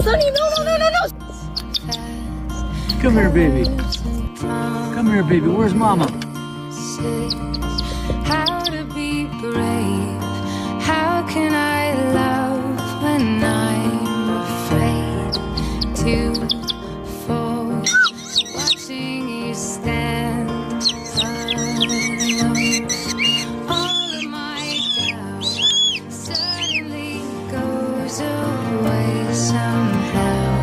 Sonny, no, no, no, no, no. Come here, baby. Come here, baby. Where's Mama? How to be brave? How can I love when I'm afraid to fall? Watching you stand alone. All of my doubt suddenly goes away somehow.